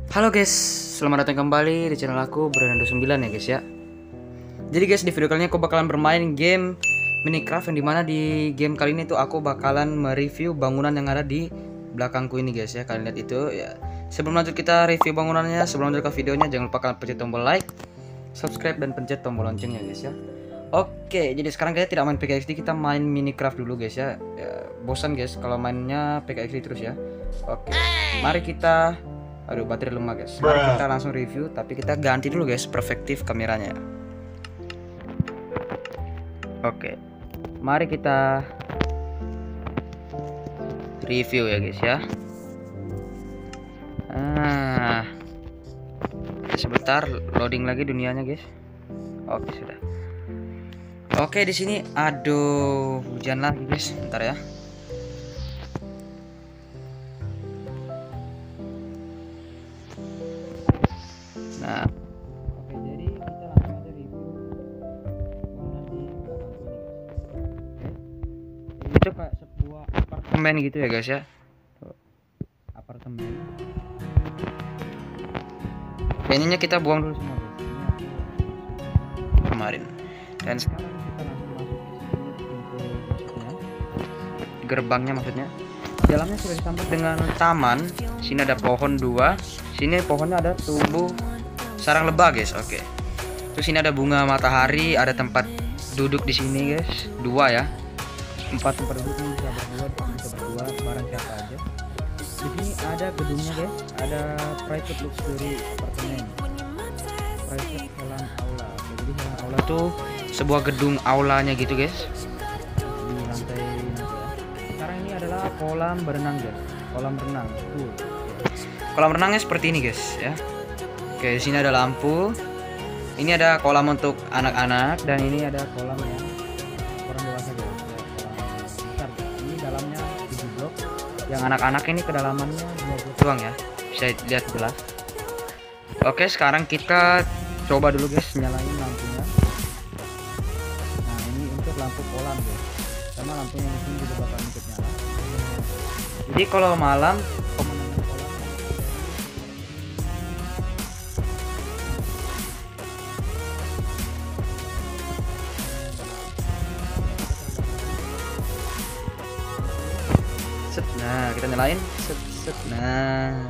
Halo guys, selamat datang kembali di channel aku Bernardo 9 ya guys ya. Jadi guys, di video kali ini aku bakalan bermain game Minecraft, yang dimana di game kali ini tuh aku bakalan mereview bangunan yang ada di belakangku ini guys ya. Kalian lihat itu ya. Sebelum lanjut kita review bangunannya, sebelum lanjut ke videonya, jangan lupa kalian pencet tombol like, subscribe, dan pencet tombol loncengnya guys ya. Oke, jadi sekarang kita tidak main PKXD, kita main Minecraft dulu guys ya. Bosan guys kalau mainnya PKXD terus ya. Oke, mari kita... Aduh, baterai lemah guys. Mari kita langsung review, tapi kita ganti dulu guys perspektif kameranya. Oke, mari kita review ya guys ya. Sebentar loading lagi dunianya guys. Oke, sudah. Oke, di sini aduh hujan lagi guys. Bentar ya. Nah, oke, jadi kita langsung aja review bangunan di belakang ini guys. Oke. Itu kayak sebuah apartemen gitu ya guys ya. Tuh, apartemen. Kayaknya kita buang dulu semua guys. Ini aku kemarin. Dan sekarang kita langsung masuk ke sini, pintu masuknya. Gerbangnya maksudnya. Dalamnya sudah ditambah dengan taman. Sini ada pohon 2. Sini pohonnya ada tumbuh sarang lebah guys. Oke. Terus ini ada bunga matahari, ada tempat duduk di sini guys. 2 ya. 4 tempat duduk ini bisa berdua bareng siapa aja. Di sini ada gedungnya guys. Ada private luxury apartemen. Private Helen Aula. Oke, jadi Helen Aula tuh sebuah gedung aulanya gitu guys. Di lantai nanti ya. Sekarang ini adalah kolam berenang guys. Kolam renang. Tuh. Kolam renangnya seperti ini guys ya. Oke, di sini ada lampu. Ini ada kolam untuk anak-anak, dan ini ada kolam yang orang dewasa guys. Kolam besar. Ini dalamnya 7 blok. Yang anak-anak ini kedalamannya 2 blok doang ya. Bisa lihat jelas. Oke, sekarang kita coba dulu guys nyalain lampunya. Nah, ini untuk lampu kolam guys. Sama lampunya di sini juga bakal ikut nyala. Jadi kalau malam nah, kita nyalain set. Nah,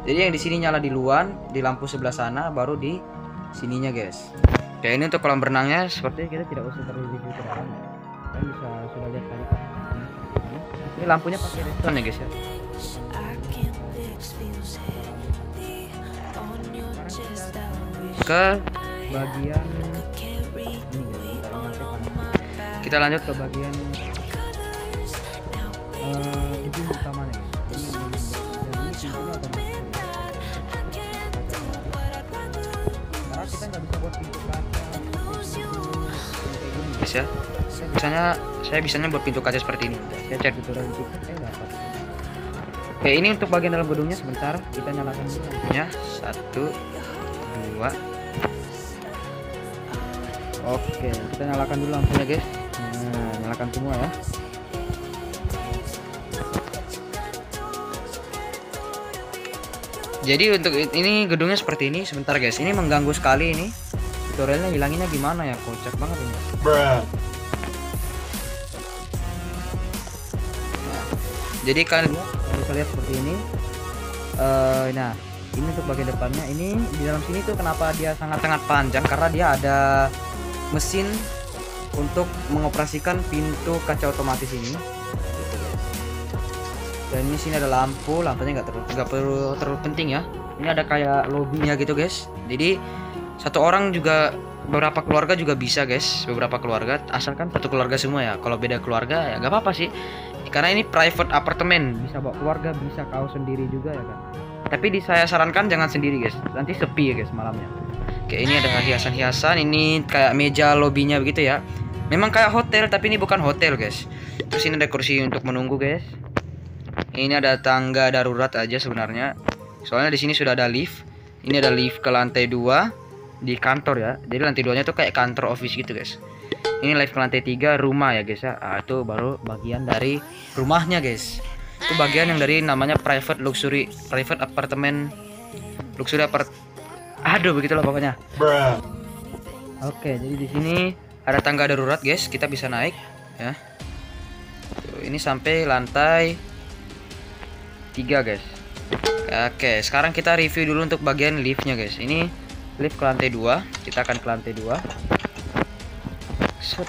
jadi yang di sini nyala di luar, di lampu sebelah sana, baru di sininya guys. Oke, ini untuk kolam berenangnya. Sepertinya kita tidak usah terlalu review ke dalam ya. Kalian bisa sudah lihat tadi. Ini lampunya pakai redstone ya guys ya. Ke bagian ini guys. Kita lanjut ke bagian gedung utamanya. Karena kita nggak bisa buat pintu kaca guys ya. Misalnya saya bisanya buat pintu kaca seperti ini. Saya cek tutorial di YouTube, nggak dapat. Oke, ini untuk bagian dalam gedungnya. Sebentar, kita nyalakan dulu lampunya. 1, 2. Oke, kita nyalakan dulu lampunya guys. Nah, nyalakan semua ya. Jadi untuk ini gedungnya seperti ini. Sebentar guys, ini mengganggu sekali ini. Tutorialnya hilanginnya gimana ya? Kocak banget ini. Nah, jadi kalian bisa lihat seperti ini. Nah, ini untuk bagian depannya. Ini di dalam sini tuh kenapa dia sangat-sangat panjang? Karena dia ada mesin untuk mengoperasikan pintu kaca otomatis ini. Dan ini sini ada lampu, lampunya nggak perlu terlalu penting ya. Ini ada kayak lobbynya gitu guys. Jadi satu orang juga, beberapa keluarga juga bisa guys. Beberapa keluarga, asalkan satu keluarga semua ya. Kalau beda keluarga ya nggak apa-apa sih. Karena ini private apartemen, bisa bawa keluarga, bisa kau sendiri juga ya kan. Tapi saya sarankan jangan sendiri guys. Nanti sepi ya guys malamnya. Oke, ini ada hiasan-hiasan. Ini kayak meja lobbynya begitu ya. Memang kayak hotel, tapi ini bukan hotel guys. Terus ini ada kursi untuk menunggu guys. Ini ada tangga darurat aja sebenarnya. Soalnya di sini sudah ada lift. Ini ada lift ke lantai 2 di kantor ya. Jadi lantai 2-nya tuh kayak kantor office gitu guys. Ini lift ke lantai 3 rumah ya guys ya. Itu baru bagian dari rumahnya guys. Itu bagian yang dari namanya private luxury, private apartemen Luxury aduh, begitulah pokoknya. Oke, jadi di sini ada tangga darurat, guys. Kita bisa naik ya. Tuh, ini sampai lantai 3, guys. Oke, sekarang kita review dulu untuk bagian liftnya, guys. Ini lift ke lantai 2. Kita akan ke lantai 2. Set.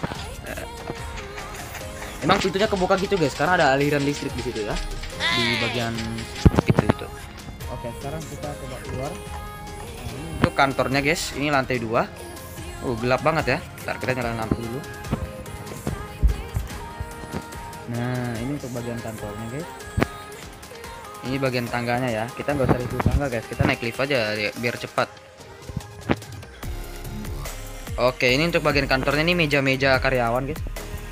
Emang pintunya kebuka gitu, guys, karena ada aliran listrik di situ ya, di bagian pintu itu. Oke, sekarang kita coba keluar. Nah, ini untuk kantornya, guys. Ini lantai 2. Gelap banget ya. Ntar kita nyalain lampu dulu. Nah, ini untuk bagian kantornya, guys. Ini bagian tangganya ya. Kita nggak usah review tangga, guys. Kita naik lift aja biar cepat. Oke, ini untuk bagian kantornya, ini meja-meja karyawan, guys.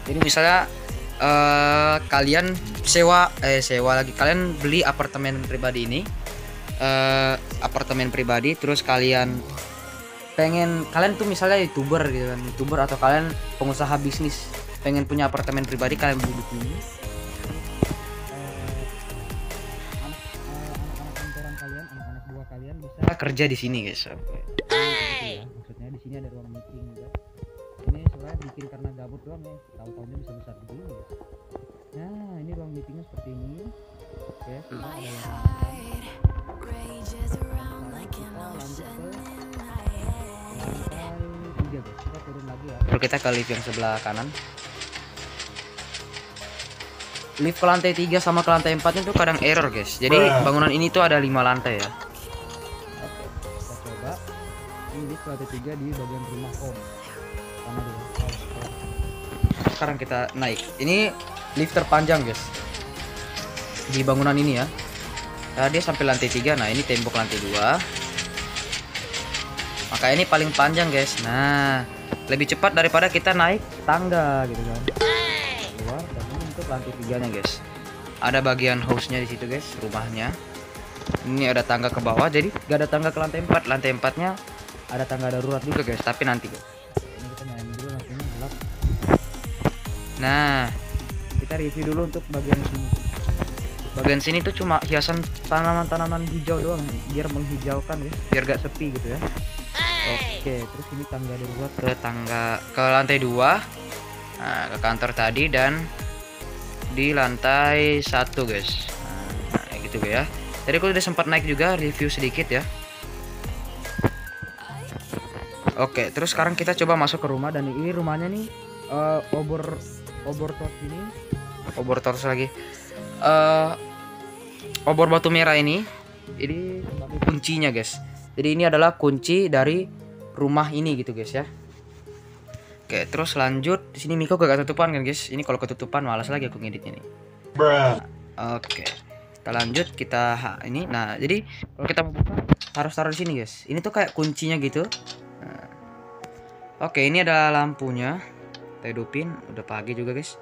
Jadi misalnya kalian sewa lagi, kalian beli apartemen pribadi ini, apartemen pribadi, terus kalian tuh misalnya youtuber gitu kan, youtuber atau kalian pengusaha bisnis pengen punya apartemen pribadi, kalian beli di sini. Anak-anak kantoran kalian, anak-anak buah kalian bisa kerja di sini, guys. Oke. Ya, maksudnya di sini ada ruang meeting juga. Ini soalnya bikin karena gabut doang ya, tahu-tahunya bisa besar begini, guys. Nah, ini ruang meetingnya seperti ini. Oke, kita ada yang lanjut ke lantai 3, guys. Kita turun lagi ya. Lalu kita ke lift yang sebelah kanan. Lift ke lantai 3 sama ke lantai 4 itu kadang error, guys. Jadi bangunan ini tuh ada 5 lantai ya. Oke, kita coba. Ini lift ke lantai 3 di bagian rumah Om. Sekarang kita naik. Ini lift terpanjang, guys, di bangunan ini ya. Nah, dia sampai lantai 3. Nah, ini tembok lantai 2. Maka ini paling panjang, guys. Nah, lebih cepat daripada kita naik tangga gitu kan. Keluar, dan ini untuk lantai 3-nya, guys. Ada bagian house-nya di situ, guys, rumahnya. Ini ada tangga ke bawah, jadi gak ada tangga ke lantai 4. Lantai 4-nya ada tangga darurat juga, guys, tapi nanti, guys. Ini kita nyalain dulu, lampunya gelap. Nah, kita review dulu untuk bagian sini. Bagian sini tuh cuma hiasan tanaman-tanaman hijau doang, biar menghijaukan ya, biar gak sepi gitu ya. Oke, terus ini tangga darurat ke lantai 2. Nah, ke kantor tadi dan di lantai 1, guys. Nah, gitu ya. Tadi aku udah sempat naik juga, review sedikit ya. Oke, terus sekarang kita coba masuk ke rumah, dan ini rumahnya nih obor torch lagi. Obor batu merah ini sebagai kuncinya, guys. Jadi ini adalah kunci dari rumah ini gitu, guys ya. Oke, terus lanjut. Di sini Miko gak ketutupan kan, guys. Ini kalau ketutupan malas lagi aku ngeditnya nih. Oke. Kita lanjut, ini. Nah, jadi kalau kita mau buka harus taruh di sini, guys. Ini tuh kayak kuncinya gitu. Nah. Oke, ini ada lampunya. Kita hidupin, udah pagi juga, guys.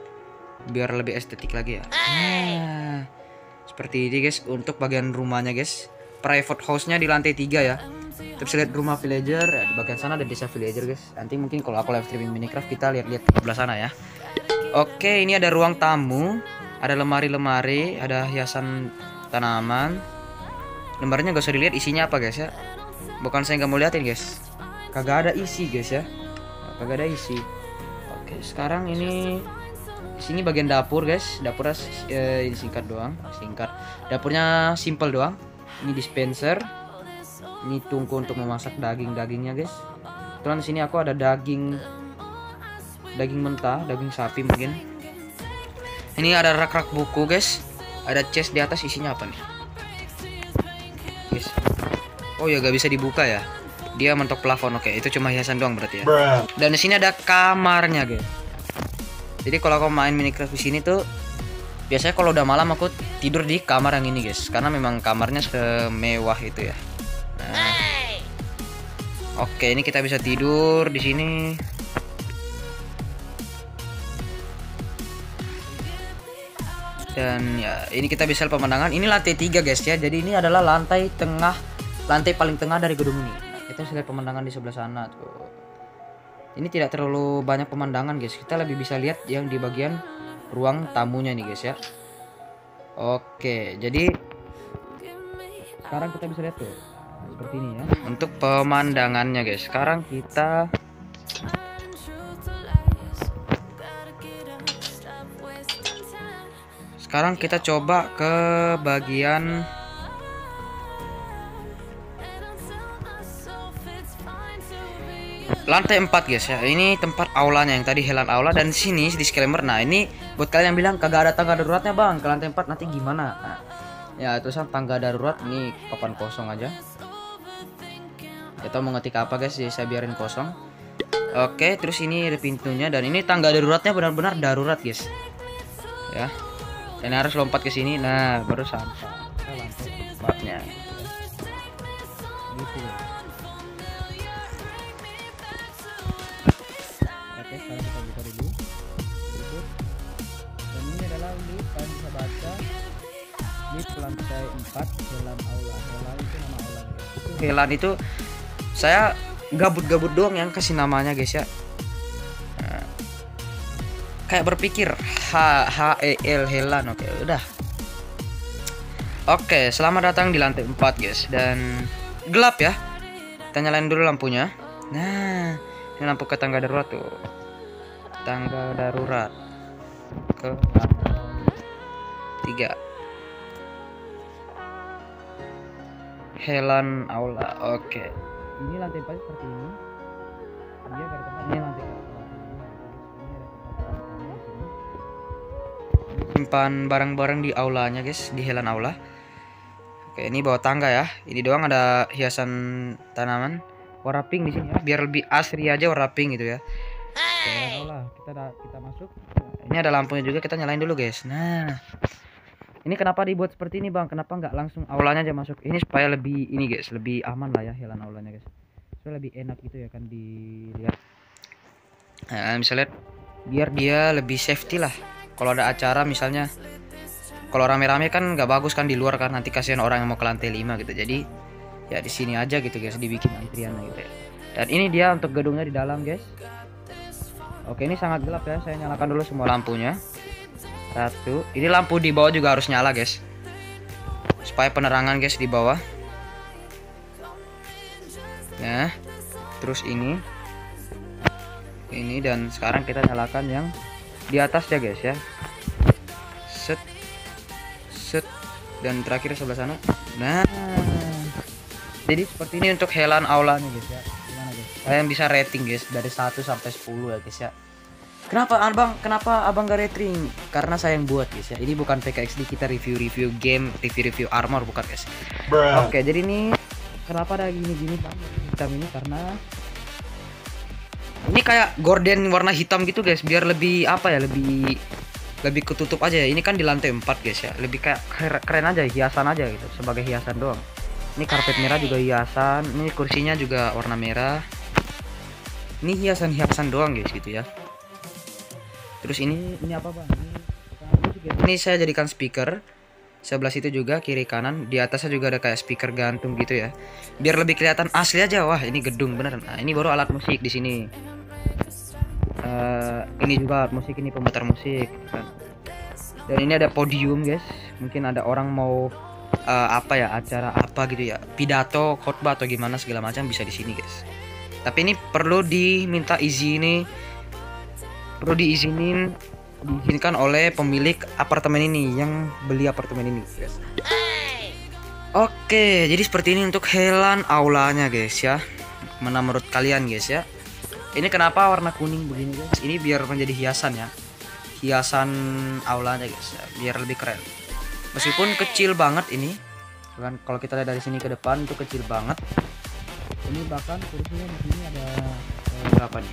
Biar lebih estetik lagi ya. Nah, seperti ini, guys, untuk bagian rumahnya, guys. Private house-nya di lantai 3 ya. Kita bisa lihat rumah villager ya, di bagian sana ada desa villager, guys. Nanti mungkin kalau aku live streaming Minecraft kita lihat-lihat ke sebelah sana ya. Oke, ini ada ruang tamu, ada lemari-lemari, ada hiasan tanaman. Lembarnya gak usah dilihat isinya apa, guys ya. Bukan saya nggak mau liatin, guys. Kagak ada isi, guys ya. Kagak ada isi. Oke, sekarang ini di sini bagian dapur, guys. Dapurnya ini singkat. Dapurnya simple doang. Ini dispenser. Ini tungku untuk memasak dagingnya, guys. Terus di sini aku ada daging mentah, daging sapi mungkin. Ini ada rak-rak buku, guys. Ada chest di atas, isinya apa nih, guys? Oh ya, gak bisa dibuka ya. Dia mentok plafon. Oke, itu cuma hiasan doang berarti ya. Dan di sini ada kamarnya, guys. Jadi kalau aku main Minecraft di sini tuh biasanya kalau udah malam aku tidur di kamar yang ini, guys, karena memang kamarnya semewah itu ya. Nah. Oke, ini kita bisa tidur di sini. Dan ya, ini kita bisa lihat pemandangan. Ini lantai 3, guys ya. Jadi ini adalah lantai paling tengah dari gedung ini. Nah, kita bisa lihat pemandangan di sebelah sana tuh. Ini tidak terlalu banyak pemandangan, guys. Kita lebih bisa lihat yang di bagian ruang tamunya nih, guys ya. Oke, jadi sekarang kita bisa lihat tuh. seperti ini ya untuk pemandangannya guys. Sekarang kita coba ke bagian lantai 4 guys ya. Ini tempat aulanya yang tadi Helan Aula, dan sini disclaimer. Nah, ini buat kalian yang bilang kagak ada tangga daruratnya bang ke lantai 4 nanti gimana. Nah, ya tulisan tangga darurat ini papan kosong aja. Kita mau ngetik apa guys, jadi saya biarin kosong. Oke, terus ini ada pintunya, dan ini tangga daruratnya benar-benar darurat guys ya. Dan harus lompat ke sini. Nah, baru sampai ke lantai 4-nya gitu ya. Oke, sekarang kita buka dulu berikut. Dan ini adalah lift, kalian bisa baca lift lantai 4 Helan Aula. Helan itu nama aula guys. Helan itu saya gabut-gabut doang yang kasih namanya guys ya. Nah, kayak berpikir H-E-L Helan. Oke, udah. Oke, selamat datang di lantai 4 guys. Dan gelap ya. Kita nyalain dulu lampunya. Nah, ini lampu ke tangga darurat tuh. Tangga darurat ke lantai 3 Helan Aula. Oke, ini lantai 4 seperti ini. Dia dari tempat ini lantai 4. Simpan barang-barang di aulanya guys, di Helan Aula. Oke, ini bawah tangga ya. Ini doang ada hiasan tanaman warna pink di sini ya, biar lebih asri aja warna pink gitu ya. Oke, aula kita masuk. Ini ada lampunya juga, kita nyalain dulu guys. Nah, ini kenapa dibuat seperti ini bang? Kenapa nggak langsung aulanya aja masuk? Ini supaya lebih ini guys, lebih aman lah ya Helan Aulanya guys. Supaya lebih enak gitu ya kan dilihat. Nah, bisa lihat biar dia lebih safety lah. Kalau ada acara misalnya, kalau rame-rame kan nggak bagus kan di luar kan, nanti kasihan orang yang mau ke lantai 5 gitu. Jadi ya di sini aja gitu guys, dibikin antriannya gitu ya. Dan ini dia untuk gedungnya di dalam guys. Oke, ini sangat gelap ya. Saya nyalakan dulu semua lampunya. Satu. Ini lampu di bawah juga harus nyala guys, supaya penerangan guys di bawah. Nah, terus ini, dan sekarang kita nyalakan yang di atas ya guys ya. Set, set, dan terakhir sebelah sana. Nah, jadi seperti ini untuk Helan Aulanya guys ya. Gimana guys? Kalian bisa rating guys dari 1 sampai 10 ya guys ya. Kenapa abang gak rating? Karena saya yang buat guys ya. Ini bukan PKXD kita review game, review armor, bukan guys. Oke, jadi ini kenapa ada gini-gini bang hitam ini? Karena ini kayak gorden warna hitam gitu guys, biar lebih apa ya, lebih ketutup aja ya. Ini kan di lantai 4 guys ya, lebih kayak keren aja, hiasan aja gitu, sebagai hiasan doang. Ini karpet merah juga hiasan, ini kursinya juga warna merah. Ini hiasan doang guys gitu ya. Terus ini apa bang? Ini saya jadikan speaker. Sebelah situ juga kiri kanan, di atasnya juga ada kayak speaker gantung gitu ya. Biar lebih kelihatan asli aja. Wah, ini gedung bener. Nah, ini baru alat musik di sini. Ini juga alat musik, ini pemutar musik kan. Dan ini ada podium guys. Mungkin ada orang mau apa ya, acara apa gitu ya, pidato, khotbah atau gimana segala macam bisa di sini guys. Tapi ini perlu diizinkan oleh pemilik apartemen ini, yang beli apartemen ini guys. Oke, jadi seperti ini untuk Helan Aulanya guys ya. Mana menurut kalian guys ya? Ini kenapa warna kuning begini guys? Ini biar menjadi hiasan ya, hiasan aulanya guys ya, biar lebih keren. Meskipun kecil banget ini kan, kalau kita lihat dari sini ke depan itu kecil banget. Ini bahkan kursinya di sini ada berapa nih?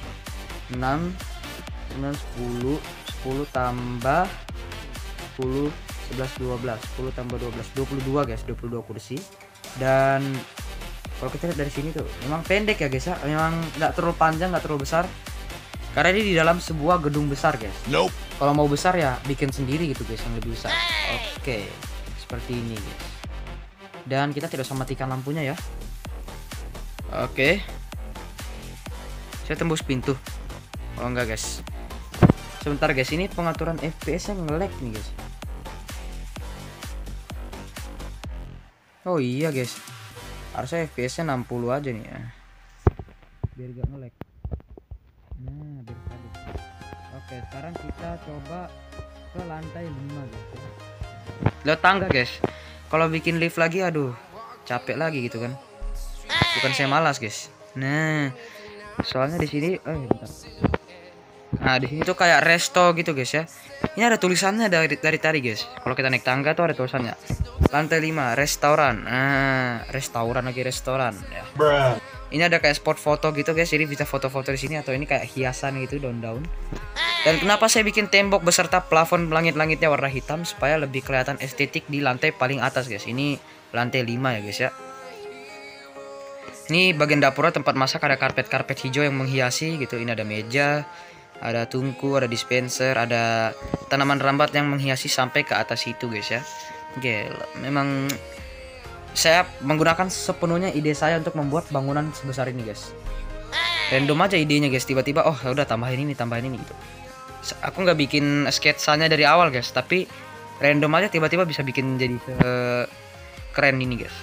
6, 9, 10 tambah 10, 11, 12, 10 tambah 12, 22 guys, 22 kursi. Dan kalau kita lihat dari sini tuh memang pendek ya guys ya, memang nggak terlalu panjang, nggak terlalu besar, karena ini di dalam sebuah gedung besar guys. Kalau mau besar ya bikin sendiri gitu guys, yang lebih besar. Oke, seperti ini guys. Dan kita tidak usah matikan lampunya ya. Oke, saya tembus pintu. Oh enggak guys, sebentar guys, ini pengaturan FPS nya nge-lag nih guys. Oh iya guys, Harusnya FPS nya 60 aja nih ya, biar gak nge-lag. Nah biar stabil. Oke sekarang kita coba ke lantai 5 guys ya. Lihat tangga guys, kalau bikin lift lagi aduh capek lagi gitu kan, bukan saya malas guys. Nah soalnya di sini bentar. Nah di sini tuh kayak resto gitu guys ya. Ini ada tulisannya dari tadi guys. Kalau kita naik tangga tuh ada tulisannya lantai 5 restoran. Nah restoran lagi restoran ya. Ini ada kayak spot foto gitu guys, jadi bisa foto-foto di sini, atau ini kayak hiasan gitu, daun-daun. Dan kenapa saya bikin tembok beserta plafon langit-langitnya warna hitam supaya lebih kelihatan estetik di lantai paling atas guys. Ini lantai 5 ya guys ya. Ini bagian dapurnya, tempat masak, ada karpet hijau yang menghiasi gitu. Ini ada meja, ada tungku, ada dispenser, ada tanaman rambat yang menghiasi sampai ke atas itu guys ya. Gila, memang saya menggunakan sepenuhnya ide saya untuk membuat bangunan sebesar ini guys. Random aja idenya guys, tiba-tiba oh ya udah tambahin ini gitu. Aku nggak bikin sketsanya dari awal guys, tapi random aja tiba-tiba bisa bikin jadi keren ini guys.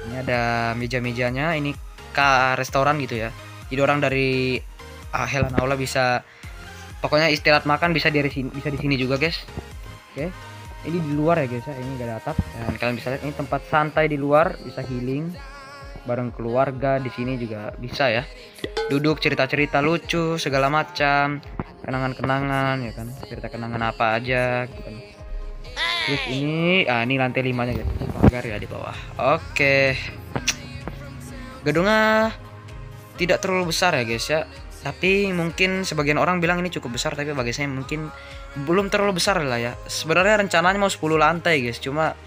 Ini ada meja-mejanya, ini restoran gitu ya. Jadi orang dari Helan Aula bisa, pokoknya istirahat makan bisa di sini juga guys. Oke. Ini di luar ya guys ya, ini gak ada atap. Dan kalian bisa lihat ini tempat santai di luar, bisa healing bareng keluarga. Di sini juga bisa ya, duduk cerita-cerita lucu segala macam, kenangan-kenangan ya kan, cerita kenangan apa aja gitu kan. Terus ini ini lantai 5 nya guys, pagar ya di bawah. Oke, gedungnya tidak terlalu besar ya guys ya, tapi mungkin sebagian orang bilang ini cukup besar, tapi bagi saya mungkin belum terlalu besar lah ya. Sebenarnya rencananya mau 10 lantai guys, cuma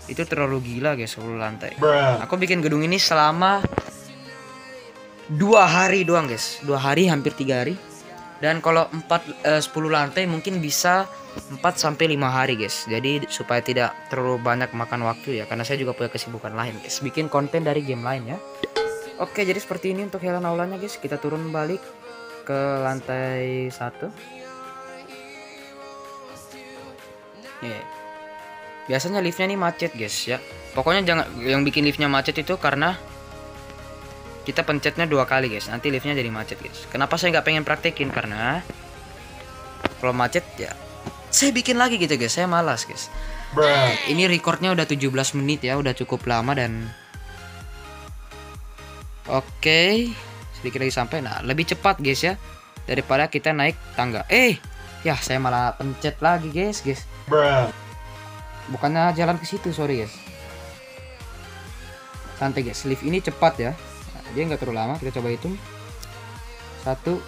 itu terlalu gila guys 10 lantai. Aku bikin gedung ini selama 2 hari doang guys, 2 hari hampir 3 hari. Dan kalau 10 lantai mungkin bisa 4-5 hari guys. Jadi supaya tidak terlalu banyak makan waktu ya, karena saya juga punya kesibukan lain guys, bikin konten dari game lain ya. Oke, jadi seperti ini untuk Helan Aulanya guys. Kita turun balik ke lantai 1. Biasanya liftnya nih macet guys ya. Pokoknya jangan, yang bikin liftnya macet itu karena kita pencetnya 2 kali guys, nanti liftnya jadi macet guys. Kenapa saya nggak pengen praktekin? Karena kalau macet ya saya bikin lagi gitu guys, saya malas guys. Ini recordnya udah 17 menit ya, udah cukup lama. Dan oke, sedikit lagi sampai. Nah lebih cepat guys ya daripada kita naik tangga. Ya saya malah pencet lagi guys. Bukannya jalan ke situ, sorry guys. Santai guys, lift ini cepat ya. Nah, dia nggak terlalu lama, kita coba hitung. 1,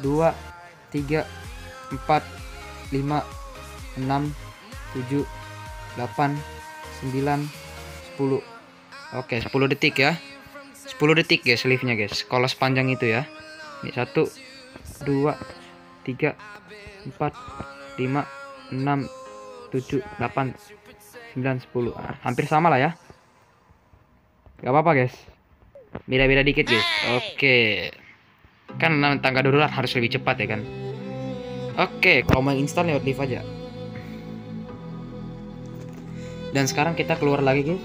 2, 3, 4, 5, 6, 7, 8, 9, 10. Oke, 10 detik ya. 10 detik guys liftnya guys, kalau sepanjang itu ya. Ini 1, 2, 3, 4, 5, 6, 7, 8, 9, 10. Hampir sama lah ya. Gak apa-apa guys, beda-beda dikit guys. Oke, kan tangga darurat harus lebih cepat ya kan. Oke, kalau mau install lewat lift aja. Dan sekarang kita keluar lagi guys.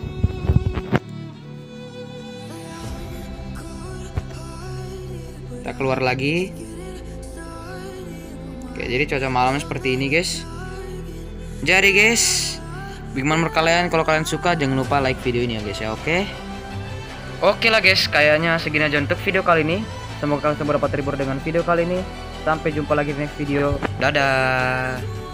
Kita keluar lagi. Oke, jadi cuaca malam seperti ini guys. Jadi guys, bagaimana menurut kalian? Kalau kalian suka jangan lupa like video ini ya guys ya. Oke lah guys, kayaknya segini aja untuk video kali ini. Semoga kalian semua dapat terhibur dengan video kali ini. Sampai jumpa lagi di next video. Dadah.